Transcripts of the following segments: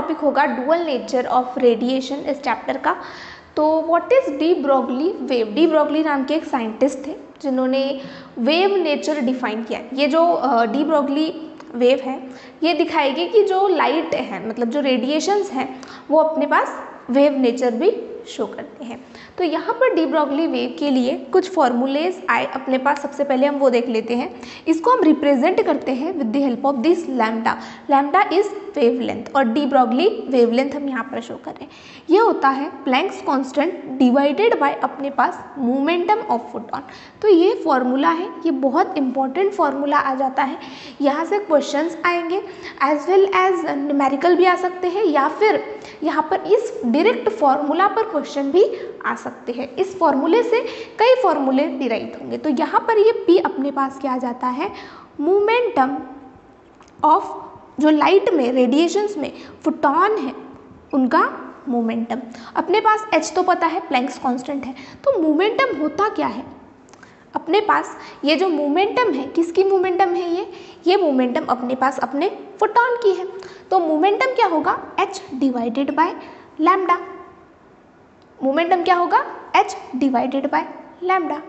Topic होगा dual nature of radiation इस chapter का। तो what is D Broglie wave? De Broglie नाम के एक साइंटिस्ट थे जिन्होंने वेव नेचर डिफाइन किया। ये जो डी ब्रॉगली वेव है ये दिखाएगी कि जो लाइट है मतलब जो रेडिएशंस हैं वो अपने पास वेव नेचर भी शो करते हैं। तो यहाँ पर डी ब्रॉगली वेव के लिए कुछ फॉर्मूलेज आए अपने पास। सबसे पहले हम वो देख लेते हैं। इसको हम रिप्रेजेंट करते हैं with the help of this lambda. Lambda is wavelength और डी ब्रॉगली वेवलेंथ हम यहाँ पर शो कर रहे हैं। ये होता है प्लैंक्स कांस्टेंट डिवाइडेड बाय अपने पास मोमेंटम ऑफ फोटॉन। तो ये फॉर्मूला है, ये बहुत इंपॉर्टेंट फॉर्मूला आ जाता है। यहाँ से क्वेश्चंस आएंगे एज वेल एज न्यूमेरिकल भी आ सकते हैं या फिर यहाँ पर इस डायरेक्ट फॉर्मूला पर क्वेश्चन भी आ सकते हैं। इस फॉर्मूले से कई फॉर्मूले डिराइव होंगे। तो यहाँ पर ये P अपने पास क्या आ जाता है, मोमेंटम ऑफ जो लाइट में रेडिएशंस में फोटॉन है उनका मोमेंटम। अपने पास H तो पता है प्लैंक्स कांस्टेंट है। तो मोमेंटम होता क्या है अपने पास, ये जो मोमेंटम है किसकी मोमेंटम है, ये मोमेंटम अपने पास अपने फोटॉन की है। तो मोमेंटम क्या होगा, H divided by lambda. Momentum क्या होगा, H डिवाइडेड बाय लैम्डा।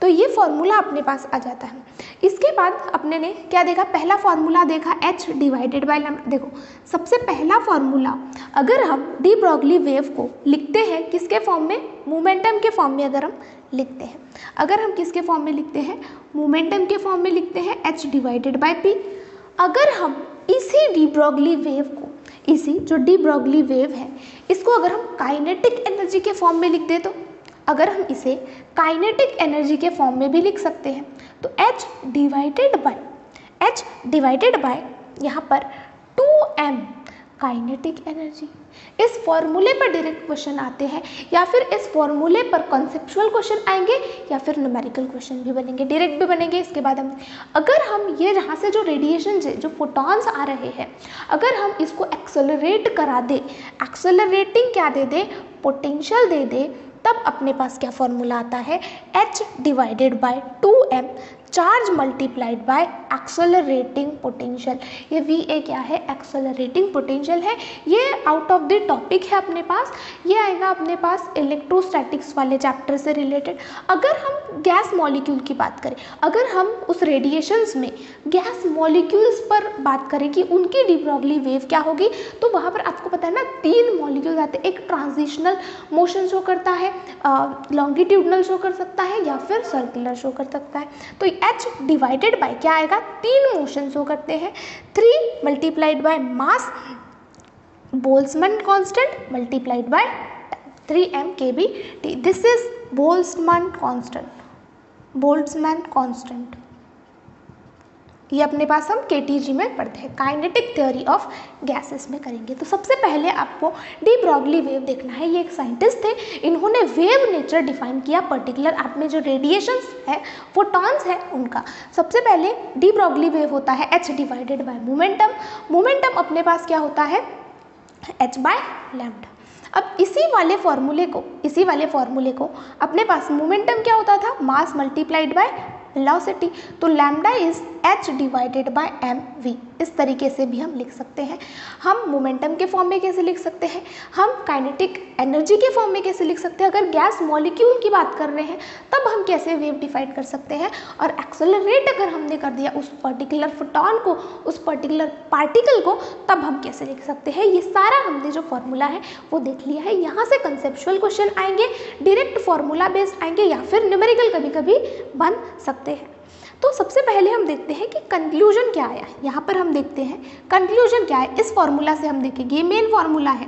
तो ये फॉर्मूला अपने पास आ जाता है। इसके बाद अपने ने क्या देखा, पहला फॉर्मूला देखा H डिवाइडेड बाय लैम्डा। देखो सबसे पहला फॉर्मूला अगर हम डी ब्रॉगली वेव को लिखते हैं किसके फॉर्म में, मोमेंटम के फॉर्म में अगर हम लिखते हैं, अगर हम किसके फॉर्म में लिखते हैं, मोमेंटम के फॉर्म में लिखते हैं H डिवाइडेड बाय P। अगर हम इसी डी ब्रॉगली वेव को, इसी जो डी ब्रॉगली वेव है इसको अगर हम काइनेटिक एनर्जी के फॉर्म में लिख दे तो अगर हम इसे काइनेटिक एनर्जी के फॉर्म में भी लिख सकते हैं तो H डिवाइडेड बाय यहाँ पर 2m काइनेटिक एनर्जी। इस फॉर्मूले पर डायरेक्ट क्वेश्चन आते हैं या फिर इस फॉर्मूले पर कॉन्सेप्चुअल क्वेश्चन आएंगे या फिर न्यूमेरिकल क्वेश्चन भी बनेंगे, डायरेक्ट भी बनेंगे। इसके बाद हम अगर हम ये जहाँ से जो रेडिएशन है जो फोटॉन्स आ रहे हैं अगर हम इसको एक्सेलरेट करा दे, एक्सेलरेटिंग क्या दे दे, पोटेंशियल दे दे, तब अपने पास क्या फॉर्मूला आता है, H divided bye 2m charge multiplied by accelerating potential. ये VA क्या है, एक्सेलरेटिंग पोटेंशियल है। ये आउट ऑफ द टॉपिक है अपने पास, ये आएगा अपने पास इलेक्ट्रोस्टैटिक्स वाले चैप्टर से रिलेटेड। अगर हम गैस मॉलिक्यूल की बात करें, अगर हम उस रेडिएशंस में गैस मॉलिक्यूल्स पर बात करें कि उनकी डी ब्रॉगली वेव क्या होगी, तो वहाँ पर आपको पता है ना 3 मॉलिक्यूल्स आते हैं। एक ट्रांजिशनल मोशन शो करता है, लॉन्गिट्यूडनल शो कर सकता है या फिर सर्कुलर शो कर सकता है। तो H डिवाइडेड बाय क्या आएगा, 3 मोशन शो करते हैं, 3 multiplied by mass Boltzmann constant multiplied by 3m kBT। This is Boltzmann constant. ये अपने पास हम KTG में पढ़ते हैं, काइनेटिक थ्योरी ऑफ गैसेस में करेंगे। तो सबसे पहले आपको डी ब्रॉगली वेव देखना है। ये एक साइंटिस्ट थे, इन्होंने वेव नेचर डिफाइन किया पर्टिकुलर आप में जो रेडिएशंस है फोटॉन्स है उनका। सबसे पहले डी ब्रॉगली वेव होता है H divided bye momentum. Momentum अपने पास क्या होता है, H बाय लैम्डा। अब इसी वाले फॉर्मूले को अपने पास मोमेंटम क्या होता था, मास मल्टीप्लाइड बाय वेलोसिटी। तो lambda is H divided by mv। इस तरीके से भी हम लिख सकते हैं। हम मोमेंटम के फॉर्म में कैसे लिख सकते हैं, हम काइनेटिक एनर्जी के फॉर्म में कैसे लिख सकते हैं, अगर गैस मॉलिक्यूल की बात कर रहे हैं तब हम कैसे वेव डिफाइन कर सकते हैं, और एक्सेलरेट अगर हमने कर दिया उस पर्टिकुलर फोटॉन को, उस पर्टिकुलर पार्टिकल को, तब हम कैसे लिख सकते हैं। ये सारा हमने जो फॉर्मूला है वो देख लिया है। यहाँ से कंसेप्चुअल क्वेश्चन आएंगे, डायरेक्ट फॉर्मूला बेस्ड आएंगे या फिर न्यूमेरिकल कभी कभी बन सकते हैं। तो सबसे पहले हम देखते हैं कि कंक्लूजन क्या आया है। यहाँ पर हम देखते हैं कंक्लूजन क्या है, इस फॉर्मूला से हम देखेंगे। ये मेन फॉर्मूला है,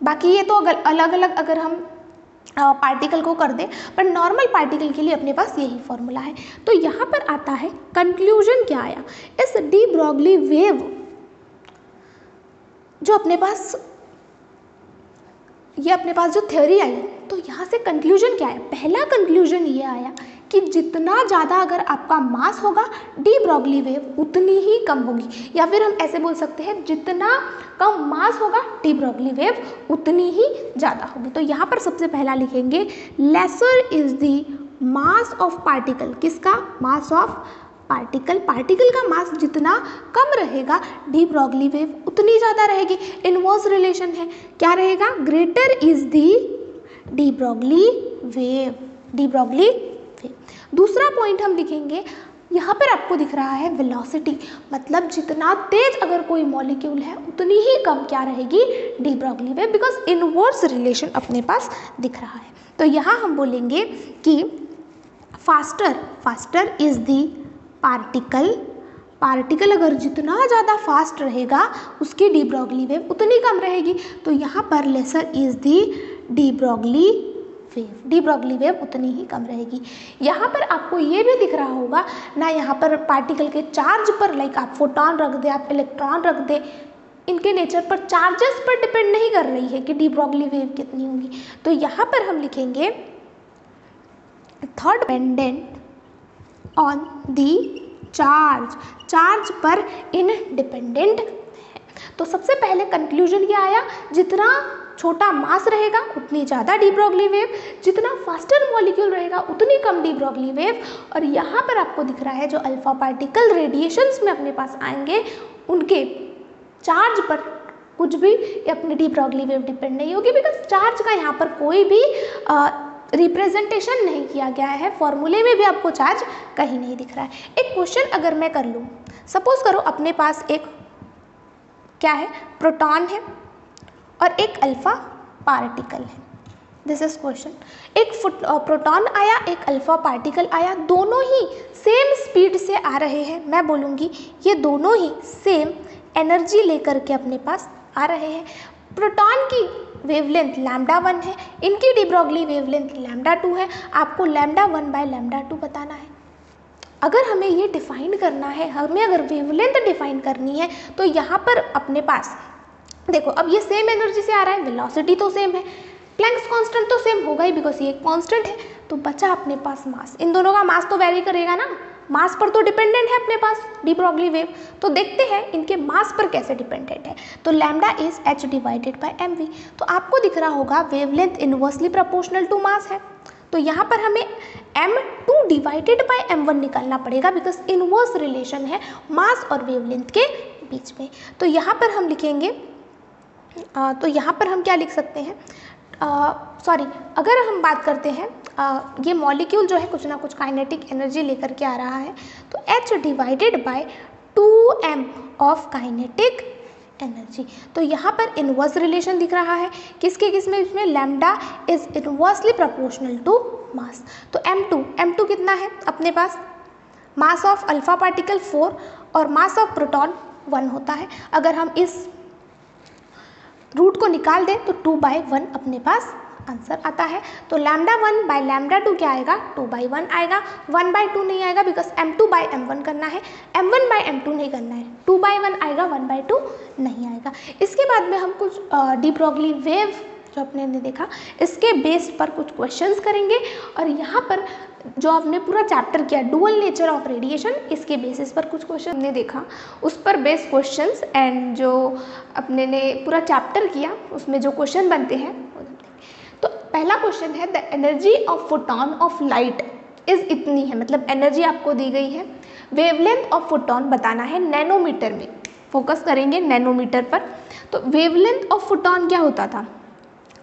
बाकी ये तो अलग अलग अगर हम पार्टिकल को कर दें, पर नॉर्मल पार्टिकल के लिए अपने पास यही फॉर्मूला है। तो यहाँ पर आता है कंक्लूजन क्या आया, इस डी ब्रॉगली वेव जो अपने पास जो थ्योरी आई, तो यहाँ से कंक्लूजन क्या आया, पहला कंक्लूजन ये आया कि जितना ज़्यादा अगर आपका मास होगा डी ब्रॉगली वेव उतनी ही कम होगी, या फिर हम ऐसे बोल सकते हैं जितना कम मास होगा डी ब्रॉगली वेव उतनी ही ज़्यादा होगी। तो यहाँ पर सबसे पहला लिखेंगे lesser is the mass of particle. किसका, मास ऑफ पार्टिकल, पार्टिकल का मास जितना कम रहेगा डी ब्रॉगली वेव उतनी ज़्यादा रहेगी। इनवर्स रिलेशन है, क्या रहेगा, greater is the de Broglie wave, de Broglie wave. दूसरा पॉइंट हम लिखेंगे, यहाँ पर आपको दिख रहा है वेलोसिटी, मतलब जितना तेज अगर कोई मॉलिक्यूल है उतनी ही कम क्या रहेगी, D Broglie wave, because inverse relation अपने पास दिख रहा है। तो यहाँ हम बोलेंगे कि faster is the particle, particle अगर जितना ज़्यादा फास्ट रहेगा उसकी डी ब्रॉगली वेव उतनी कम रहेगी। तो यहाँ पर lesser is the de Broglie wave, de Broglie wave उतनी ही कम रहेगी। यहाँ पर आपको ये भी दिख रहा होगा ना, यहाँ पर पार्टिकल के चार्ज पर, लाइक आप फोटॉन रख दे, आप इलेक्ट्रॉन रख दे, इनके नेचर पर, चार्जेस पर डिपेंड नहीं कर रही है कि डी ब्रॉगली वेव कितनी होगी। तो यहाँ पर हम लिखेंगे third dependent on the charge, charge पर इनडिपेंडेंट है। तो सबसे पहले कंक्लूजन क्या आया, जितना छोटा मास रहेगा उतनी ज़्यादा डी ब्रॉगली वेव, जितना फास्टर मॉलिक्यूल रहेगा उतनी कम डी ब्रॉगली वेव। और यहाँ पर आपको दिख रहा है जो अल्फा पार्टिकल रेडिएशंस में अपने पास आएंगे उनके चार्ज पर कुछ भी अपनी डी ब्रॉगली वेव डिपेंड नहीं होगी, बिकॉज चार्ज का यहाँ पर कोई भी रिप्रेजेंटेशन नहीं किया गया है, फॉर्मूले में भी आपको चार्ज कहीं नहीं दिख रहा है। एक क्वेश्चन अगर मैं कर लूँ, सपोज करो अपने पास एक क्या है, प्रोटॉन है और एक अल्फा पार्टिकल है, दिस इज क्वेश्चन। एक प्रोटॉन आया, एक अल्फा पार्टिकल आया, दोनों ही सेम स्पीड से आ रहे हैं। मैं बोलूँगी ये दोनों ही सेम एनर्जी लेकर के अपने पास आ रहे हैं। प्रोटॉन की वेवलेंथ λ1 है, इनकी डी ब्रॉगली वेवलेंथ λ2 है। आपको λ1 बाय λ2 बताना है। अगर हमें ये डिफाइन करना है, हमें अगर वेवलेंथ डिफाइन करनी है, तो यहाँ पर अपने पास देखो, अब ये सेम एनर्जी से आ रहा है, वेलोसिटी तो सेम है, प्लैंक्स कांस्टेंट तो सेम होगा ही बिकॉज ये एक कांस्टेंट है। तो बचा अपने पास मास, इन दोनों का मास तो वैरी करेगा ना, मास पर तो डिपेंडेंट है अपने पास डी ब्रॉगली वेव। तो देखते हैं इनके मास पर कैसे डिपेंडेंट है। तो lambda is h divided by mv। तो आपको दिख रहा होगा wavelength inversely proportional to mass है, तो यहाँ पर हमें m2 डिवाइडेड बाय m1 निकालना पड़ेगा, बिकॉज इनवर्स रिलेशन है मास और वेवलेंथ के बीच में। तो यहाँ पर हम लिखेंगे, तो यहाँ पर हम क्या लिख सकते हैं, सॉरी, अगर हम बात करते हैं ये मॉलिक्यूल जो है कुछ ना कुछ काइनेटिक एनर्जी लेकर के आ रहा है, तो h divided bye 2m of kinetic energy. तो यहाँ पर इनवर्स रिलेशन दिख रहा है, किसके किस में, इसमें lambda is inversely proportional to mass. तो m2 कितना है अपने पास, मास ऑफ अल्फा पार्टिकल 4 और मास ऑफ प्रोटॉन 1 होता है। अगर हम इस रूट को निकाल दें तो 2/1 अपने पास आंसर आता है। तो λ1 बाय λ2 क्या आएगा, 2/1 आएगा, 1/2 नहीं आएगा, बिकॉज m2/m1 करना है, m1/m2 नहीं करना है, 2/1 आएगा, 1/2 नहीं आएगा। इसके बाद में हम कुछ डी ब्रॉगली वेव जो अपने ने देखा इसके बेस पर कुछ क्वेश्चंस करेंगे, और यहाँ पर जो आपने पूरा चैप्टर किया डुअल नेचर ऑफ रेडिएशन, इसके बेसिस पर कुछ क्वेश्चन हमने देखा, उस पर बेस्ड क्वेश्चंस, एंड जो अपने ने पूरा चैप्टर किया उसमें जो क्वेश्चन बनते हैं। तो पहला क्वेश्चन है, the energy of photon of light is इतनी है, मतलब एनर्जी आपको दी गई है, वेवलेंथ ऑफ फोटॉन बताना है नैनोमीटर में, फोकस करेंगे नैनोमीटर पर। तो वेवलेंथ ऑफ फोटॉन क्या होता था,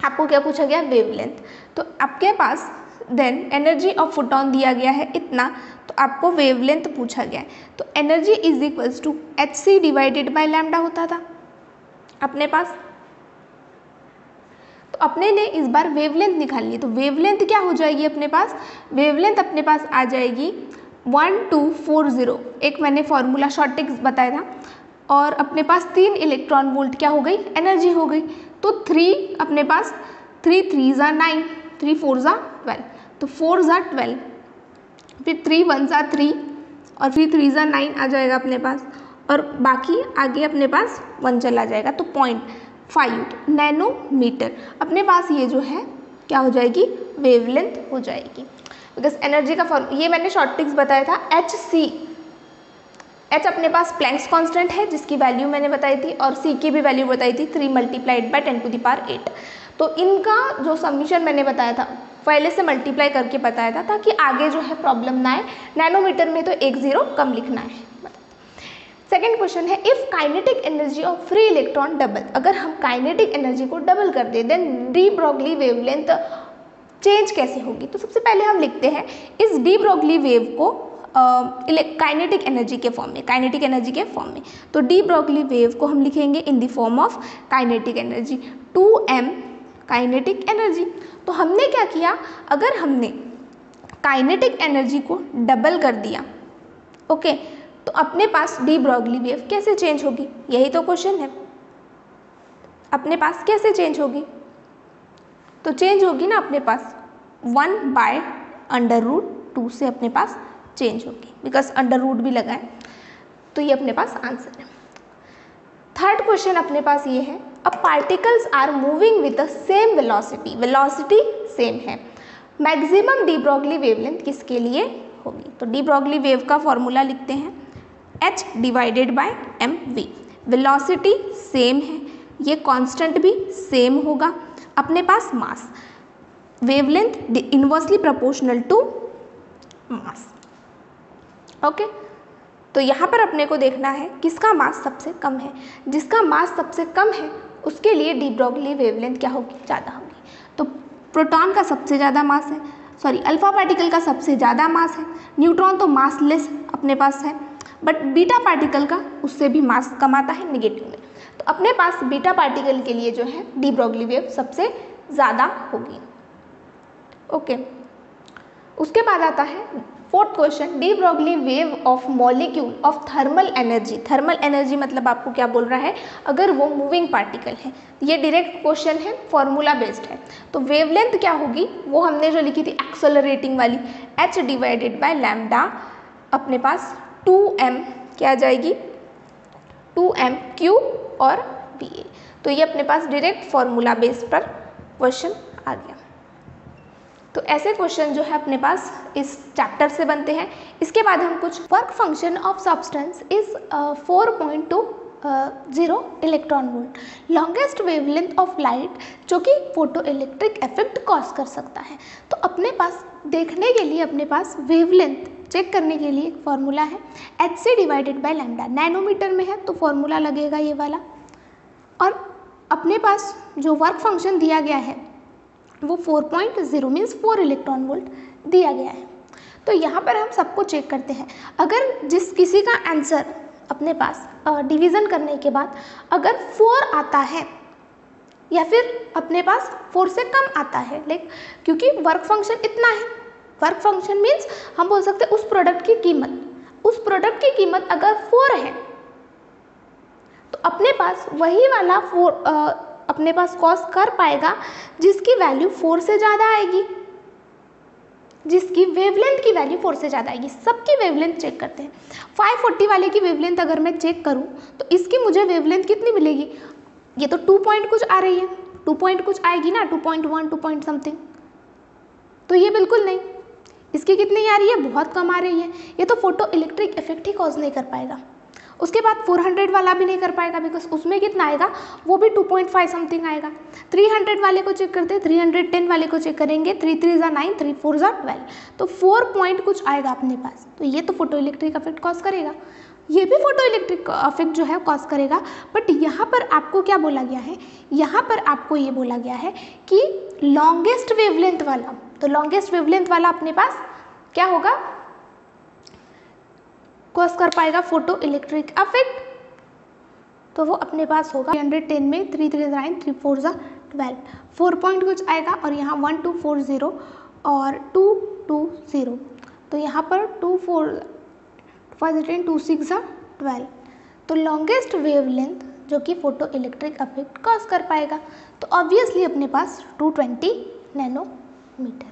आपको क्या पूछा गया, वेवलेंथ। तो आपके पास देन एनर्जी ऑफ फोटॉन दिया गया है इतना, तो आपको वेवलेंथ पूछा गया है। तो energy is equals to hc divided by lambda होता था अपने पास। तो अपने ने इस बार वेवलेंथ निकालनी है, तो वेवलेंथ क्या हो जाएगी अपने पास, वेवलेंथ अपने पास आ जाएगी 1240, एक मैंने फॉर्मूला शॉर्ट टिक्स बताया था, और अपने पास 3 इलेक्ट्रॉन वोल्ट क्या हो गई, एनर्जी हो गई। तो 3 अपने पास 3 3 ज़ा 9, 3 4 ज़ा 12, तो 4 ज़ा 12, फिर 3 1 ज़ा 3 और फिर 3 ज़ा 9 आ जाएगा अपने पास, और बाकी आगे अपने पास 1 चला जाएगा, तो 0.5 नैनोमीटर अपने पास ये जो है क्या हो जाएगी, वेवलेंथ हो जाएगी। बिकॉज एनर्जी का फॉर्म ये मैंने शॉर्ट टिक्स बताया था, h अपने पास प्लैंक्स कांस्टेंट है जिसकी वैल्यू मैंने बताई थी, और c की भी वैल्यू बताई थी 3 × 10⁸ तो इनका जो समीशन मैंने बताया था पहले से मल्टीप्लाई करके बताया था ताकि आगे जो है प्रॉब्लम ना आए। नैनोमीटर में तो 1 0 कम लिखना है। सेकेंड क्वेश्चन है if kinetic energy of free electron double, अगर हम काइनेटिक एनर्जी को डबल कर दे then de Broglie wavelength change कैसे होगी। तो सबसे पहले हम लिखते हैं इस डी ब्रॉगली वेव को काइनेटिक एनर्जी के फॉर्म में, तो डी ब्रॉगली वेव को हम लिखेंगे in the form of kinetic energy 2m kinetic energy. तो हमने क्या किया, अगर हमने काइनेटिक एनर्जी को डबल कर दिया ओके, तो अपने पास डी ब्रॉगली वेव कैसे चेंज होगी, यही तो क्वेश्चन है। अपने पास कैसे चेंज होगी, तो चेंज होगी ना अपने पास 1/√2 से अपने पास चेंज होगी, बिकॉज अंडर रूट भी लगा है, तो ये अपने पास आंसर है। थर्ड क्वेश्चन अपने पास ये है अब particles are moving with the same velocity, velocity same है, मैक्सिमम डी ब्रॉगली वेवलेंथ किसके लिए होगी। तो डी ब्रॉगली वेव का फॉर्मूला लिखते हैं h/mv, वेलोसिटी सेम है, ये कांस्टेंट भी सेम होगा, अपने पास mass, wavelength inversely proportional to mass okay. तो यहाँ पर अपने को देखना है किसका मास सबसे कम है, जिसका मास सबसे कम है उसके लिए डी ब्रॉगली वेवलेंथ क्या होगी, ज़्यादा होगी। तो प्रोटॉन का सबसे ज़्यादा मास है, सॉरी अल्फा पार्टिकल का सबसे ज़्यादा मास है, न्यूट्रॉन तो मासलेस अपने पास है, बट बीटा पार्टिकल का उससे भी मास कम आता है नेगेटिव में। तो अपने पास बीटा पार्टिकल के लिए जो है डी ब्रॉगली वेव सबसे ज़्यादा होगी ओके। उसके बाद आता है fourth question D Broglie wave of molecule of thermal energy. Thermal energy मतलब आपको क्या बोल रहा है, अगर वो मूविंग पार्टिकल है, ये डायरेक्ट क्वेश्चन है, फॉर्मूला बेस्ड है। तो वेवलेंथ क्या होगी, वो हमने जो लिखी थी एक्सेलरेटिंग वाली h/λ अपने पास 2m क्या आ जाएगी 2m³ और ba। तो ये अपने पास डायरेक्ट फॉर्मूला बेस पर क्वेश्चन आ गया। तो ऐसे क्वेश्चन जो है अपने पास इस चैप्टर से बनते हैं। इसके बाद हम कुछ work function of substance is 4.20 electron volt, longest wavelength of light जो कि फोटो इलेक्ट्रिक इफेक्ट कॉज कर सकता है। तो अपने पास देखने के लिए अपने पास वेवलेंथ चेक करने के लिए एक फॉर्मूला है hc/λ, नैनोमीटर में है तो फॉर्मूला लगेगा ये वाला, और अपने पास जो वर्क फंक्शन दिया गया है वो 4.0 मीन्स 4 इलेक्ट्रॉन वोल्ट दिया गया है। तो यहाँ पर हम सबको चेक करते हैं, अगर जिस किसी का आंसर अपने पास डिवीज़न करने के बाद अगर 4 आता है या फिर अपने पास 4 से कम आता है, लाइक क्योंकि वर्क फंक्शन इतना है, वर्क फंक्शन मीन्स हम बोल सकते हैं उस प्रोडक्ट की कीमत अगर 4 है तो अपने पास वही वाला 4 अपने पास कॉस्ट कर पाएगा जिसकी वैल्यू 4 से ज़्यादा आएगी, जिसकी वेवलेंथ की वैल्यू 4 से ज़्यादा आएगी। सबकी वेवलेंथ चेक करते हैं। 540 वाले की वेवलेंथ अगर मैं चेक करूं तो इसकी मुझे वेवलेंथ कितनी मिलेगी, ये तो 2 पॉइंट कुछ आ रही है, 2 पॉइंट कुछ आएगी ना, 2.1 2 पॉइंट समथिंग, तो ये बिल्कुल नहीं। इसकी कितनी आ रही है, बहुत कम आ रही है, ये तो फोटो इलेक्ट्रिक इफेक्ट ही कॉज नहीं कर पाएगा। उसके बाद 400 वाला भी नहीं कर पाएगा बिकॉज उसमें कितना आएगा, वो भी 2.5 समथिंग आएगा। 300 वाले को चेक करते हैं, 310 वाले को चेक करेंगे, 3 3 = 9, 3 4 = 12, तो 4 पॉइंट कुछ आएगा अपने पास। तो ये तो फोटो इलेक्ट्रिक इफेक्ट कॉज करेगा, ये भी फोटो इलेक्ट्रिक इफेक्ट जो है कॉज करेगा। बट यहाँ पर आपको क्या बोला गया है, यहाँ पर आपको ये बोला गया है कि लॉन्गेस्ट वेवलेंथ वाला, तो लॉन्गेस्ट वेवलेंथ वाला अपने पास क्या होगा, कॉज कर पाएगा फोटो इलेक्ट्रिक इफेक्ट, तो वो अपने पास होगा 310 में 3 3 = 9, 3 4 = 12, 4 पॉइंट कुछ आएगा, और यहाँ 1240 और 220, तो यहाँ पर 2 4 5 10 2 6 = 12, तो लॉन्गेस्ट वेवलेंथ जो कि फोटो इलेक्ट्रिक इफेक्ट कॉज कर पाएगा, तो ऑब्वियसली अपने पास 220 नैनोमीटर।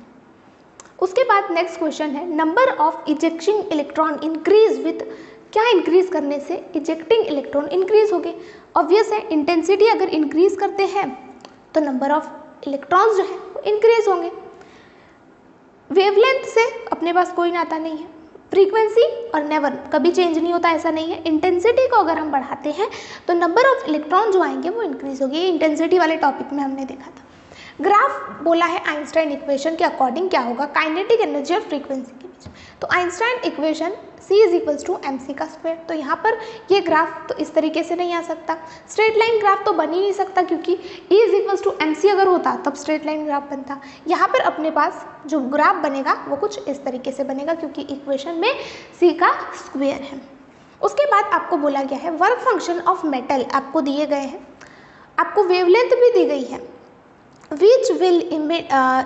उसके बाद नेक्स्ट क्वेश्चन है number of ejecting electron increase with, क्या इंक्रीज करने से इजेक्टिंग इलेक्ट्रॉन इंक्रीज हो गए। ऑब्वियस है, इंटेंसिटी अगर इंक्रीज करते हैं तो नंबर ऑफ इलेक्ट्रॉन्स जो है वो इंक्रीज होंगे। वेवलेंथ से अपने पास कोई नाता नहीं है, फ्रीक्वेंसी और नेवर कभी चेंज नहीं होता, ऐसा नहीं है। इंटेंसिटी को अगर हम बढ़ाते हैं तो नंबर ऑफ इलेक्ट्रॉन जो आएंगे वो इंक्रीज होगी, इंटेंसिटी वाले टॉपिक में हमने देखा था। ग्राफ बोला है आइंस्टाइन इक्वेशन के अकॉर्डिंग क्या होगा, काइनेटिक एनर्जी और फ्रीक्वेंसी के बीच। तो आइंस्टाइन इक्वेशन C = mc का स्क्वायर। तो यहाँ पर ये ग्राफ तो इस तरीके से नहीं आ सकता, स्ट्रेट लाइन ग्राफ तो बन ही नहीं सकता, क्योंकि E = mc अगर होता तब स्ट्रेट लाइन ग्राफ बनता। यहाँ पर अपने पास जो ग्राफ बनेगा वो कुछ इस तरीके से बनेगा, क्योंकि इक्वेशन में C का स्क्वायर है। उसके बाद आपको बोला गया है वर्क फंक्शन ऑफ मेटल आपको दिए गए हैं, आपको वेवलेंथ भी दी गई है, विच विल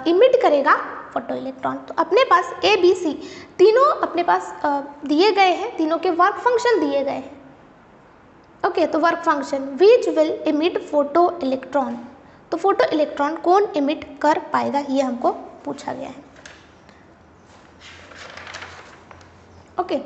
इमिट करेगा फोटो इलेक्ट्रॉन। तो अपने पास A B C तीनों अपने पास दिए गए हैं, तीनों के वर्क फंक्शन दिए गए हैं। ओके, तो work function which will emit photo electron, तो फोटो इलेक्ट्रॉन कौन इमिट कर पाएगा ये हमको पूछा गया है। ओके,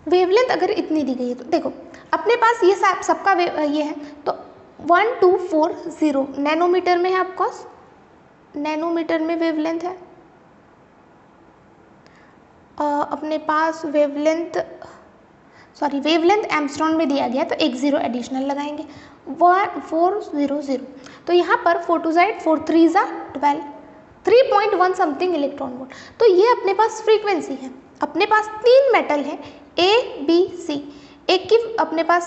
वेवलेंथ अगर इतनी दी गई है तो देखो अपने पास ये सबका ये है, तो 1240 नैनोमीटर में है, आपको नैनोमीटर में वेवलेंथ है। अपने पास वेवलेंथ एंगस्ट्रॉम में दिया गया, तो एक 0 एडिशनल लगाएंगे, 400। तो यहाँ पर 4 2 4 3 12, 3.1 समथिंग इलेक्ट्रॉन वोल्ट। तो ये अपने पास फ्रीक्वेंसी है। अपने पास 3 मेटल है A B C, एक की अपने पास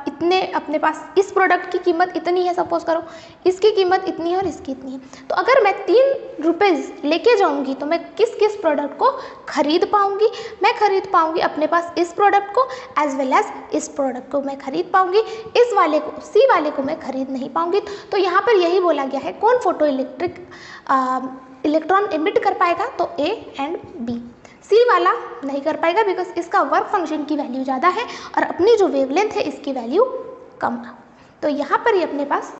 इतने, अपने पास इस प्रोडक्ट की कीमत इतनी है, सपोज करो इसकी कीमत इतनी है और इसकी इतनी है। तो अगर मैं 3 रुपीज़ लेके जाऊंगी तो मैं किस किस प्रोडक्ट को खरीद पाऊंगी, मैं खरीद पाऊंगी अपने पास इस प्रोडक्ट को एज वेल एज इस प्रोडक्ट को मैं खरीद पाऊंगी, इस वाले को C वाले को मैं खरीद नहीं पाऊंगी। तो यहाँ पर यही बोला गया है कौन फोटो इलेक्ट्रॉन इमिट कर पाएगा, तो A एंड B। C वाला नहीं कर पाएगा बिकॉज इसका वर्क फंक्शन की वैल्यू ज़्यादा है और अपनी जो वेवलेंथ है इसकी वैल्यू कम है। तो यहाँ पर ये अपने पास